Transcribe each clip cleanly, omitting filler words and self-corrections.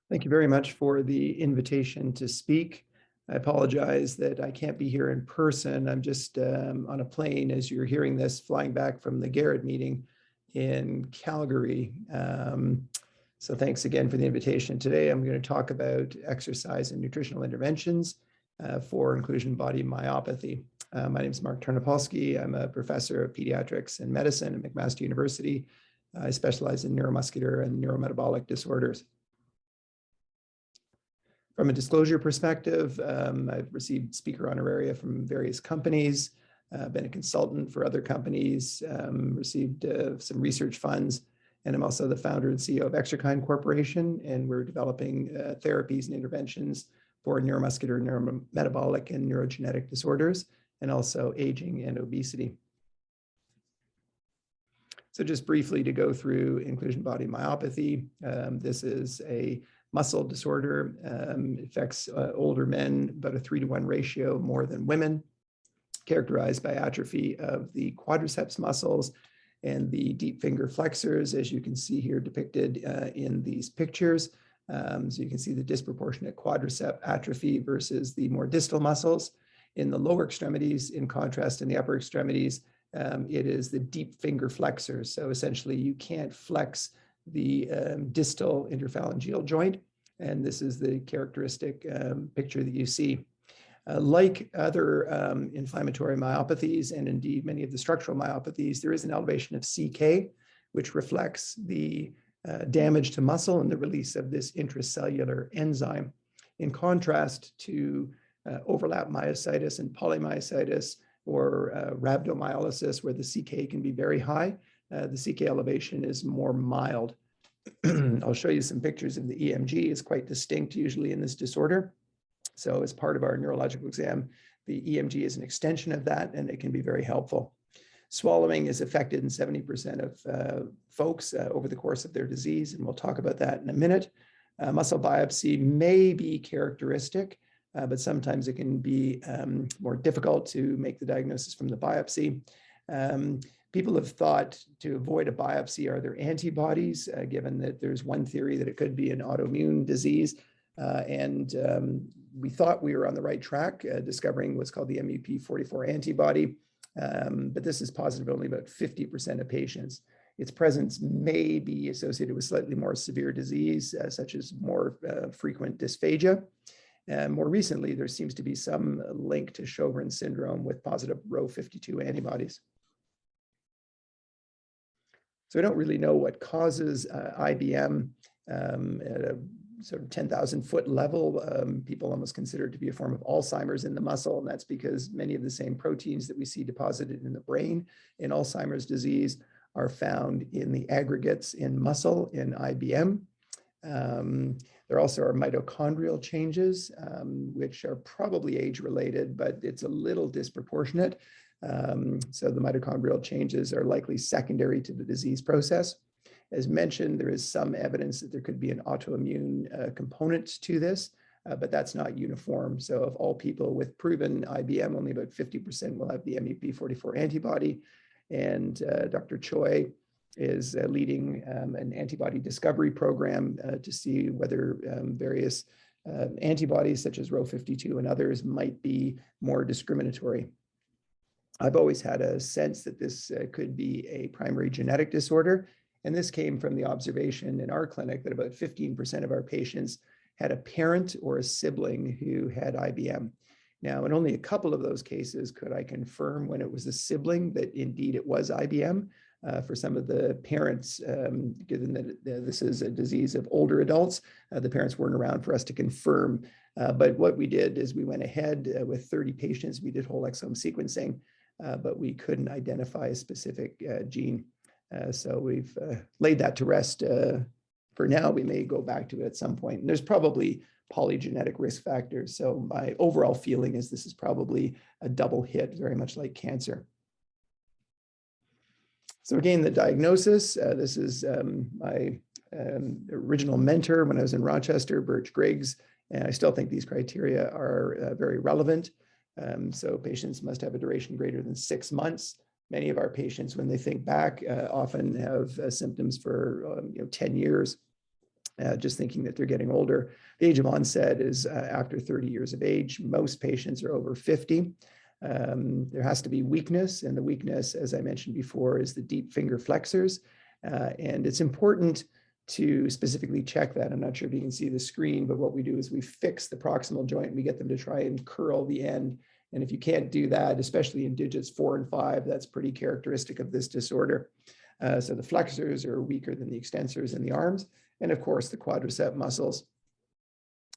Thank you very much for the invitation to speak. I apologize that I can't be here in person. I'm just on a plane as you're hearing this, flying back from the Garrett meeting in Calgary. So thanks again for the invitation. Today, I'm going to talk about exercise and nutritional interventions for inclusion body myopathy. My name is Mark Tarnopolsky. I'm a professor of pediatrics and medicine at McMaster University. I specialize in neuromuscular and neurometabolic disorders. From a disclosure perspective, I've received speaker honoraria from various companies, been a consultant for other companies, received some research funds, and I'm also the founder and CEO of Extrakind Corporation, and we're developing therapies and interventions for neuromuscular, neurometabolic, and neurogenetic disorders, and also aging and obesity. So just briefly to go through inclusion body myopathy, this is a muscle disorder. It affects older men, about a 3-to-1 ratio more than women, characterized by atrophy of the quadriceps muscles and the deep finger flexors, as you can see here depicted in these pictures. So you can see the disproportionate quadricep atrophy versus the more distal muscles. In the lower extremities, in contrast, in the upper extremities, it is the deep finger flexors. So essentially, you can't flex the distal interphalangeal joint, and this is the characteristic picture that you see. Like other inflammatory myopathies, and indeed many of the structural myopathies, there is an elevation of CK, which reflects the damage to muscle and the release of this intracellular enzyme. In contrast to overlap myositis and polymyositis, or rhabdomyolysis, where the CK can be very high, the CK elevation is more mild. I'll show you some pictures of the EMG. It's quite distinct usually in this disorder. So as part of our neurological exam, the EMG is an extension of that, and it can be very helpful. Swallowing is affected in 70% of folks over the course of their disease, and we'll talk about that in a minute. Muscle biopsy may be characteristic, but sometimes it can be more difficult to make the diagnosis from the biopsy. People have thought to avoid a biopsy, are there antibodies, given that there's one theory that it could be an autoimmune disease. We thought we were on the right track, discovering what's called the MUP44 antibody, but this is positive in only about 50% of patients. Its presence may be associated with slightly more severe disease, such as more frequent dysphagia. More recently, there seems to be some link to Sjogren's syndrome with positive Rho52 antibodies. So I don't really know what causes IBM at a sort of 10,000-foot level. People almost consider it to be a form of Alzheimer's in the muscle, and that's because many of the same proteins that we see deposited in the brain in Alzheimer's disease are found in the aggregates in muscle in IBM. There also are mitochondrial changes, which are probably age-related, but it's a little disproportionate. So the mitochondrial changes are likely secondary to the disease process. As mentioned, there is some evidence that there could be an autoimmune component to this, but that's not uniform. So of all people with proven IBM, only about 50% will have the MUP44 antibody. And Dr. Choi is leading an antibody discovery program to see whether various antibodies such as Rho52 and others might be more discriminatory. I've always had a sense that this could be a primary genetic disorder, and this came from the observation in our clinic that about 15% of our patients had a parent or a sibling who had IBM. Now, in only a couple of those cases could I confirm when it was a sibling that indeed it was IBM. For some of the parents, given that this is a disease of older adults, the parents weren't around for us to confirm. But what we did is we went ahead with 30 patients. We did whole exome sequencing, but we couldn't identify a specific gene. So we've laid that to rest for now. We may go back to it at some point. And there's probably polygenetic risk factors. So my overall feeling is this is probably a double hit, very much like cancer. So again, the diagnosis, this is my original mentor when I was in Rochester, Griggs, and I still think these criteria are very relevant. So patients must have a duration greater than 6 months. Many of our patients, when they think back, often have symptoms for 10 years. just thinking that they're getting older. The age of onset is after 30 years of age. Most patients are over 50. There has to be weakness, and the weakness, as I mentioned before, is the deep finger flexors. And it's important to specifically check that. I'm not sure if you can see the screen, but what we do is we fix the proximal joint and we get them to try and curl the end. And if you can't do that, especially in digits 4 and 5, that's pretty characteristic of this disorder. So the flexors are weaker than the extensors in the arms. And of course, the quadricep muscles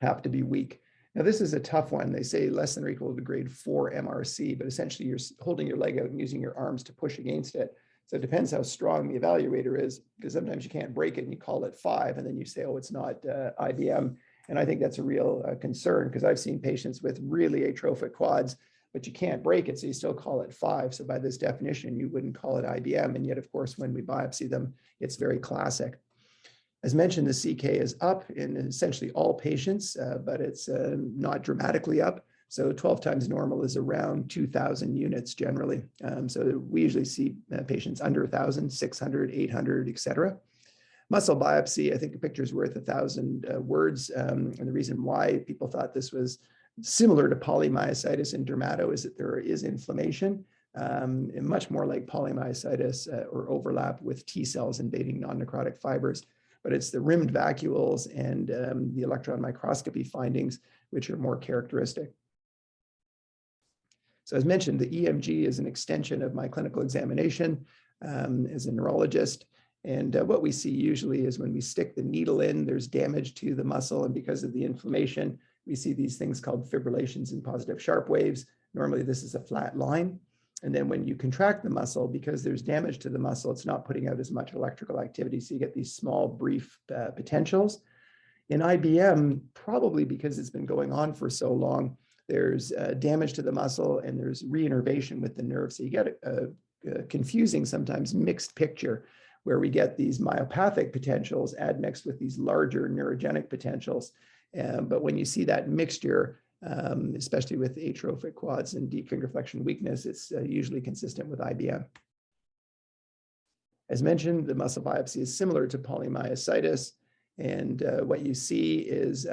have to be weak. Now, this is a tough one. They say less than or equal to grade 4 MRC, but essentially you're holding your leg out and using your arms to push against it. So it depends how strong the evaluator is, because sometimes you can't break it and you call it 5, and then you say, oh, it's not IBM. And I think that's a real concern, because I've seen patients with really atrophic quads, but you can't break it, so you still call it 5. So by this definition, you wouldn't call it IBM. And yet, of course, when we biopsy them, it's very classic. As mentioned, the CK is up in essentially all patients, but it's not dramatically up. So 12 times normal is around 2,000 units generally. So we usually see patients under 1,000, 600, 800, et cetera. Muscle biopsy, I think a picture is worth 1,000 words. And the reason why people thought this was similar to polymyositis and dermato is that there is inflammation, and much more like polymyositis or overlap with T cells invading non-necrotic fibers. But it's the rimmed vacuoles and the electron microscopy findings which are more characteristic. So as mentioned, the EMG is an extension of my clinical examination as a neurologist. And what we see usually is when we stick the needle in, there's damage to the muscle. And because of the inflammation, we see these things called fibrillations and positive sharp waves. Normally, this is a flat line. And then when you contract the muscle, because there's damage to the muscle, it's not putting out as much electrical activity. So you get these small, brief potentials. In IBM, probably because it's been going on for so long, there's damage to the muscle and there's reinnervation with the nerve. So you get a confusing, sometimes mixed picture where we get these myopathic potentials admixed with these larger neurogenic potentials. But when you see that mixture, especially with atrophic quads and deep finger flexion weakness, it's usually consistent with IBM. As mentioned, the muscle biopsy is similar to polymyositis. And what you see is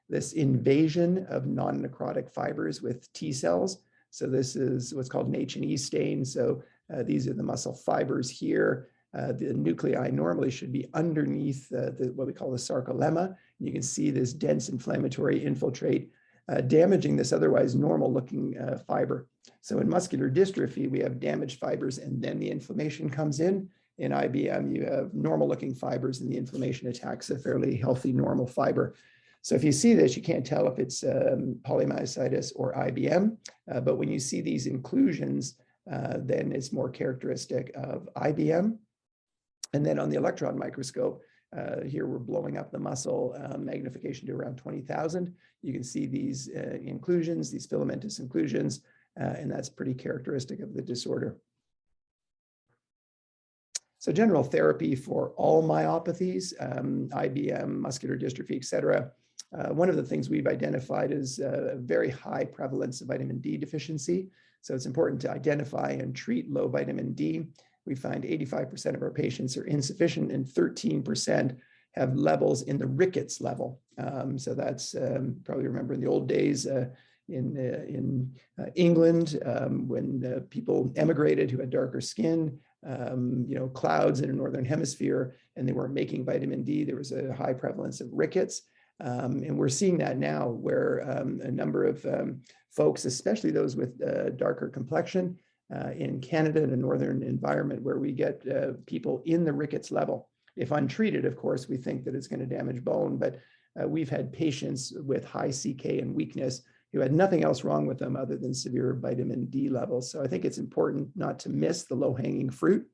this invasion of non-necrotic fibers with T cells. So this is what's called an H&E stain. So these are the muscle fibers here. The nuclei normally should be underneath what we call the sarcolemma. You can see this dense inflammatory infiltrate damaging this otherwise normal looking fiber. So in muscular dystrophy, we have damaged fibers and then the inflammation comes in. In IBM, you have normal looking fibers and the inflammation attacks a fairly healthy normal fiber. So if you see this, you can't tell if it's polymyositis or IBM, but when you see these inclusions, then it's more characteristic of IBM. And then on the electron microscope, here we're blowing up the muscle magnification to around 20,000. You can see these inclusions, these filamentous inclusions, and that's pretty characteristic of the disorder. So general therapy for all myopathies, IBM, muscular dystrophy, et cetera. One of the things we've identified is a very high prevalence of vitamin D deficiency. So it's important to identify and treat low vitamin D. We find 85% of our patients are insufficient and 13% have levels in the rickets level. So that's probably remember in the old days in England when people emigrated who had darker skin, clouds in the northern hemisphere, and they weren't making vitamin D. There was a high prevalence of rickets. And we're seeing that now where a number of folks, especially those with darker complexion, in Canada, in a northern environment where we get people in the rickets level. If untreated, of course, we think that it's going to damage bone, but we've had patients with high CK and weakness who had nothing else wrong with them other than severe vitamin D levels. So I think it's important not to miss the low-hanging fruit.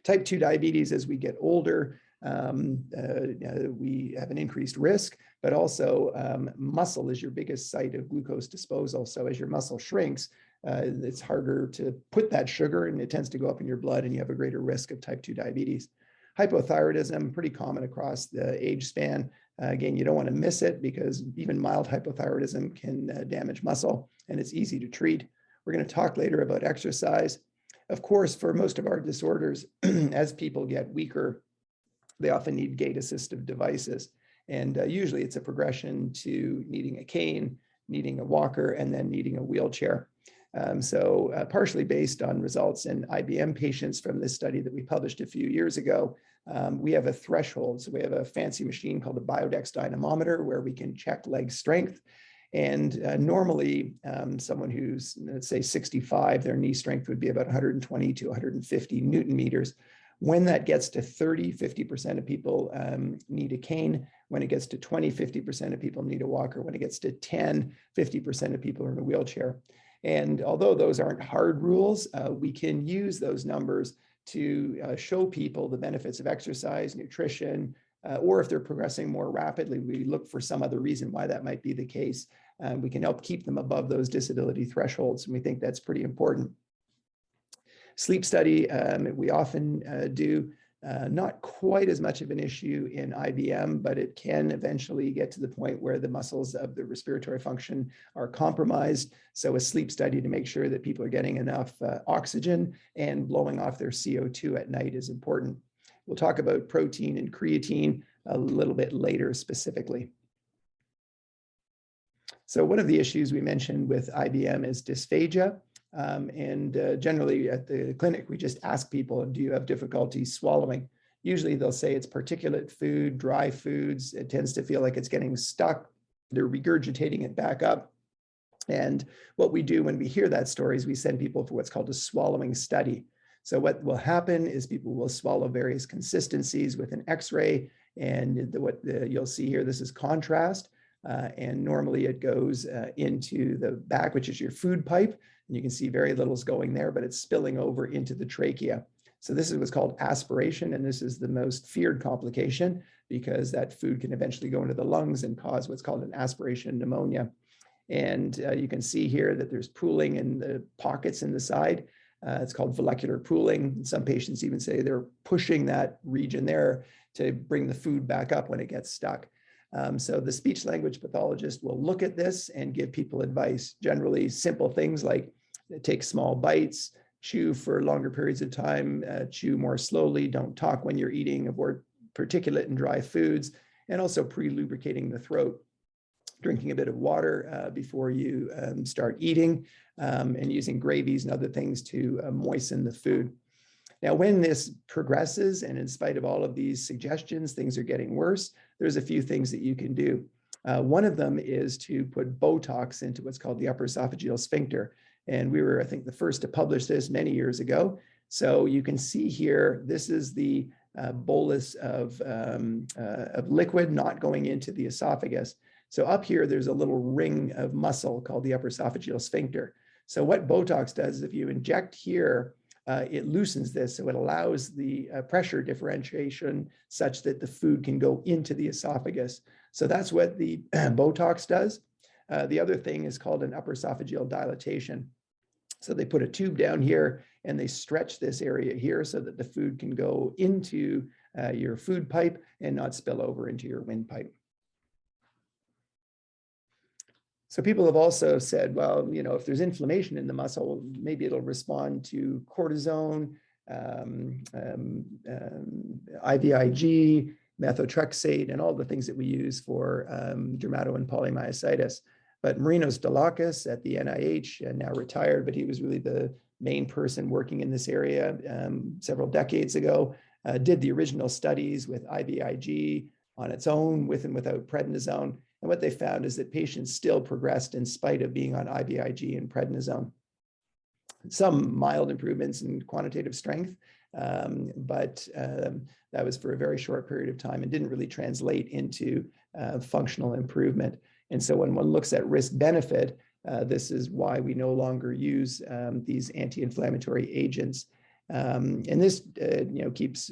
Type 2 diabetes, as we get older, we have an increased risk, but also muscle is your biggest site of glucose disposal. So as your muscle shrinks, it's harder to put that sugar and it tends to go up in your blood and you have a greater risk of type 2 diabetes. Hypothyroidism, pretty common across the age span. Again, you don't want to miss it because even mild hypothyroidism can damage muscle and it's easy to treat. We're going to talk later about exercise. Of course, for most of our disorders, as people get weaker they often need gait-assistive devices. And usually it's a progression to needing a cane, needing a walker, and then needing a wheelchair. Partially based on results in IBM patients from this study that we published a few years ago, we have a threshold. So we have a fancy machine called a Biodex dynamometer where we can check leg strength. And normally someone who's, let's say 65, their knee strength would be about 120 to 150 Newton meters. When that gets to 30, 50% of people need a cane. When it gets to 20, 50% of people need a walker. When it gets to 10, 50% of people are in a wheelchair. And although those aren't hard rules, we can use those numbers to show people the benefits of exercise, nutrition, or if they're progressing more rapidly, we look for some other reason why that might be the case. We can help keep them above those disability thresholds, and we think that's pretty important. Sleep study, we often do. Not quite as much of an issue in IBM, but it can eventually get to the point where the muscles of the respiratory function are compromised. So a sleep study to make sure that people are getting enough oxygen and blowing off their CO2 at night is important. We'll talk about protein and creatine a little bit later specifically. So one of the issues we mentioned with IBM is dysphagia. Generally at the clinic, we just ask people, do you have difficulty swallowing? Usually they'll say it's particulate food, dry foods. It tends to feel like it's getting stuck. They're regurgitating it back up. And what we do when we hear that story is we send people for what's called a swallowing study. So what will happen is people will swallow various consistencies with an X-ray. And what you'll see here, this is contrast. And normally it goes into the back, which is your food pipe. And you can see very little is going there, but it's spilling over into the trachea. So this is what's called aspiration. And this is the most feared complication because that food can eventually go into the lungs and cause what's called an aspiration pneumonia. And you can see here that there's pooling in the pockets in the side. It's called follicular pooling. Some patients even say they're pushing that region there to bring the food back up when it gets stuck. So the speech language pathologist will look at this and give people advice, generally simple things like take small bites, chew for longer periods of time, chew more slowly, don't talk when you're eating, avoid particulate and dry foods, and also pre-lubricating the throat, drinking a bit of water before you start eating, and using gravies and other things to moisten the food. Now, when this progresses, and in spite of all of these suggestions, things are getting worse, there's a few things that you can do. One of them is to put Botox into what's called the upper esophageal sphincter. And we were, I think, the first to publish this many years ago. So you can see here, this is the bolus of liquid not going into the esophagus. So up here, there's a little ring of muscle called the upper esophageal sphincter. So what Botox does is if you inject here, it loosens this, so it allows the pressure differentiation such that the food can go into the esophagus. So that's what the Botox does. The other thing is called an upper esophageal dilatation. So they put a tube down here and they stretch this area here so that the food can go into your food pipe and not spill over into your windpipe. So people have also said, well, you know, if there's inflammation in the muscle, maybe it'll respond to cortisone, IVIG, methotrexate, and all the things that we use for dermato and polymyositis. But Marinos Dalakis at the NIH, now retired, but he was really the main person working in this area several decades ago, did the original studies with IVIG on its own, with and without prednisone. And what they found is that patients still progressed in spite of being on IVIG and prednisone. Some mild improvements in quantitative strength, but that was for a very short period of time and didn't really translate into functional improvement. And so when one looks at risk benefit, this is why we no longer use these anti-inflammatory agents. And this keeps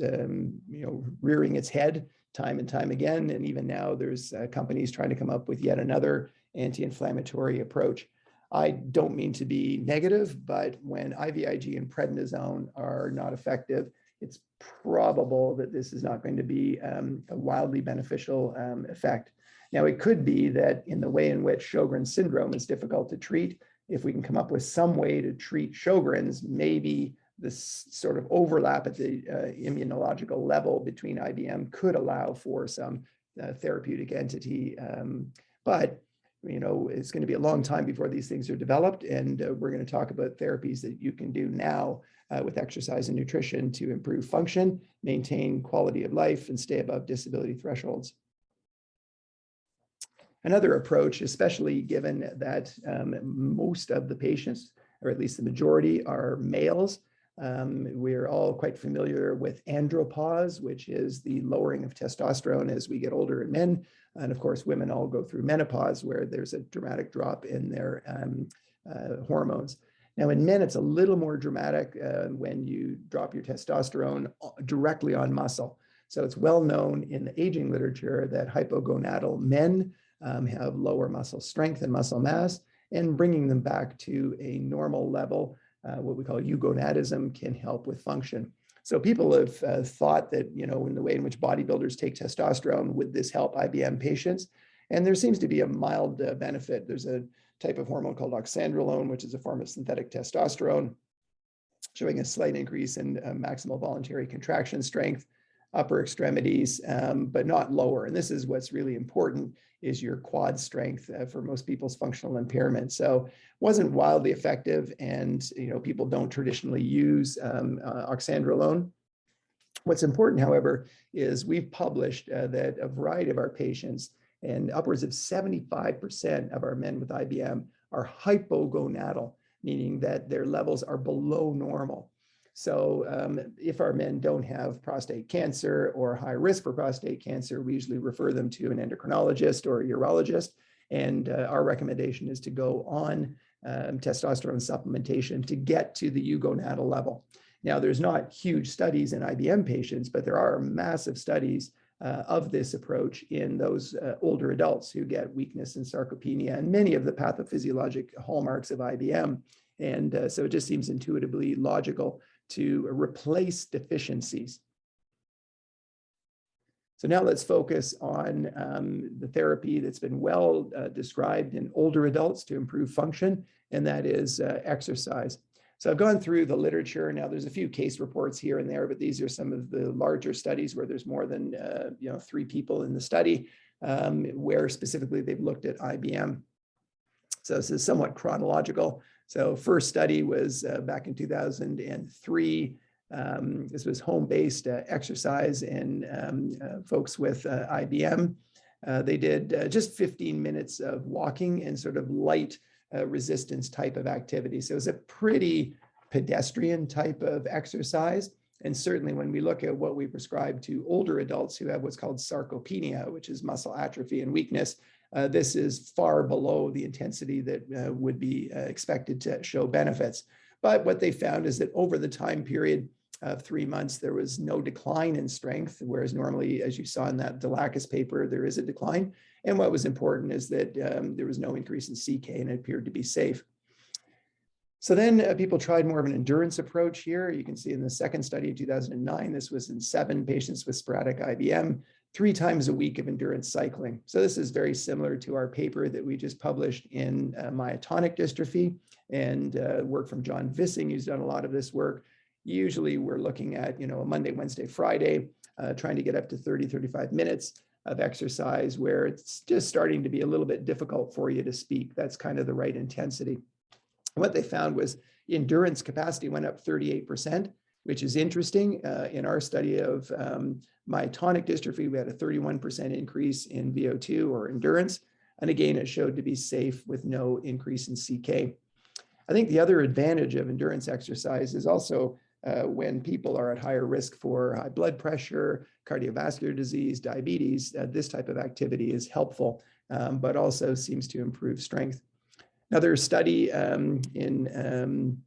rearing its head time and time again. And even now there's companies trying to come up with yet another anti-inflammatory approach. I don't mean to be negative, but when IVIG and prednisone are not effective, it's probable that this is not going to be a wildly beneficial effect. Now, it could be that in the way in which Sjogren's syndrome is difficult to treat, if we can come up with some way to treat Sjogren's, maybe this sort of overlap at the immunological level between IBM could allow for some therapeutic entity. But it's going to be a long time before these things are developed. And we're going to talk about therapies that you can do now with exercise and nutrition to improve function, maintain quality of life, and stay above disability thresholds. Another approach, especially given that most of the patients, or at least the majority, are males. We're all quite familiar with andropause, which is the lowering of testosterone as we get older in men. And of course, women all go through menopause, where there's a dramatic drop in their hormones. Now, in men, it's a little more dramatic when you drop your testosterone directly on muscle. So it's well known in the aging literature that hypogonadal men have lower muscle strength and muscle mass, and bringing them back to a normal level, what we call eugonadism, can help with function. So people have thought that, in the way in which bodybuilders take testosterone, would this help IBM patients? And there seems to be a mild benefit. There's a type of hormone called oxandrolone, which is a form of synthetic testosterone, showing a slight increase in maximal voluntary contraction strength, upper extremities, but not lower. And this is what's really important, is your quad strength for most people's functional impairment. So wasn't wildly effective, and people don't traditionally use oxandrolone. What's important, however, is we've published that a variety of our patients, and upwards of 75% of our men with IBM, are hypogonadal, meaning that their levels are below normal. So if our men don't have prostate cancer or high risk for prostate cancer, we usually refer them to an endocrinologist or a urologist. And our recommendation is to go on testosterone supplementation to get to the eugonadal level. Now, there's not huge studies in IBM patients, but there are massive studies of this approach in those older adults who get weakness and sarcopenia and many of the pathophysiologic hallmarks of IBM. And so it just seems intuitively logical to replace deficiencies. So now let's focus on the therapy that's been well described in older adults to improve function, and that is exercise. So I've gone through the literature. Now there's a few case reports here and there, but these are some of the larger studies where there's more than 3 people in the study, where specifically they've looked at IBM. So this is somewhat chronological. So first study was back in 2003. This was home-based exercise in folks with IBM. They did just 15 minutes of walking and sort of light resistance type of activity. So it was a pretty pedestrian type of exercise. And certainly when we look at what we prescribe to older adults who have what's called sarcopenia, which is muscle atrophy and weakness, this is far below the intensity that would be expected to show benefits. But what they found is that over the time period of 3 months, there was no decline in strength, whereas normally, as you saw in that Delacus paper, there is a decline. And what was important is that there was no increase in CK, and it appeared to be safe. So then people tried more of an endurance approach here. You can see in the second study in 2009, this was in 7 patients with sporadic IBM, 3 times a week of endurance cycling. So this is very similar to our paper that we just published in myotonic dystrophy, and work from John Vissing, who's done a lot of this work. Usually we're looking at, a Monday, Wednesday, Friday, trying to get up to 30, 35 minutes of exercise where it's just starting to be a little bit difficult for you to speak. That's kind of the right intensity. What they found was endurance capacity went up 38%, which is interesting. In our study of myotonic dystrophy, we had a 31% increase in VO2 or endurance. And again, it showed to be safe with no increase in CK. I think the other advantage of endurance exercise is also when people are at higher risk for high blood pressure, cardiovascular disease, diabetes, this type of activity is helpful, but also seems to improve strength. Another study in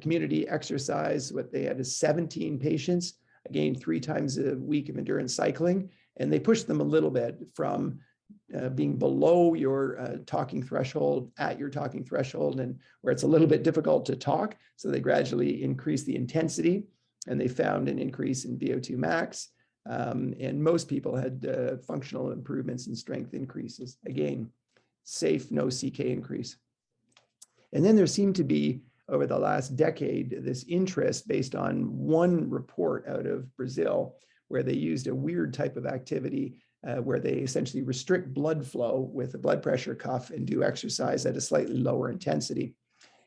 community exercise, what they had is 17 patients, again, 3 times a week of endurance cycling, and they pushed them a little bit from being below your talking threshold at your talking threshold, and where it's a little bit difficult to talk. So they gradually increased the intensity, and they found an increase in VO2 max. And most people had functional improvements and strength increases. Again, safe, no CK increase. And then there seemed to be over the last decade, this interest based on one report out of Brazil, where they used a weird type of activity where they essentially restrict blood flow with a blood pressure cuff and do exercise at a slightly lower intensity.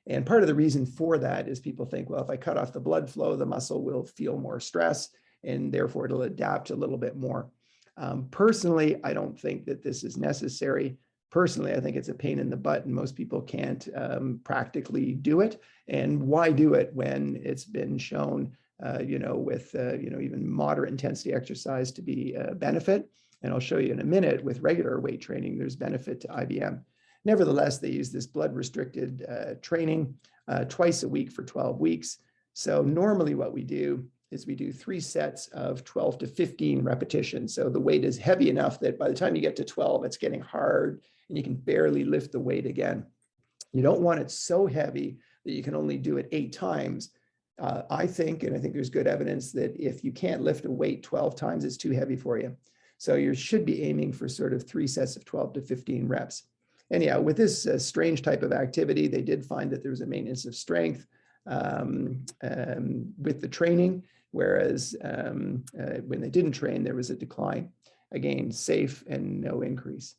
And part of the reason for that is people think, well, if I cut off the blood flow, the muscle will feel more stress and therefore it'll adapt a little bit more. Personally, I don't think that this is necessary. Personally, I think it's a pain in the butt and most people can't practically do it. And why do it when it's been shown, with, even moderate intensity exercise to be a benefit? And I'll show you in a minute with regular weight training, there's benefit to IBM. Nevertheless, they use this blood restricted training twice a week for 12 weeks. So normally what we do is we do 3 sets of 12 to 15 repetitions. So the weight is heavy enough that by the time you get to 12, it's getting hard and you can barely lift the weight again. You don't want it so heavy that you can only do it 8 times. I think there's good evidence that if you can't lift a weight 12 times, it's too heavy for you. So you should be aiming for sort of 3 sets of 12 to 15 reps. Anyhow, with this strange type of activity, they did find that there was a maintenance of strength with the training, whereas when they didn't train, there was a decline. Again, safe and no increase.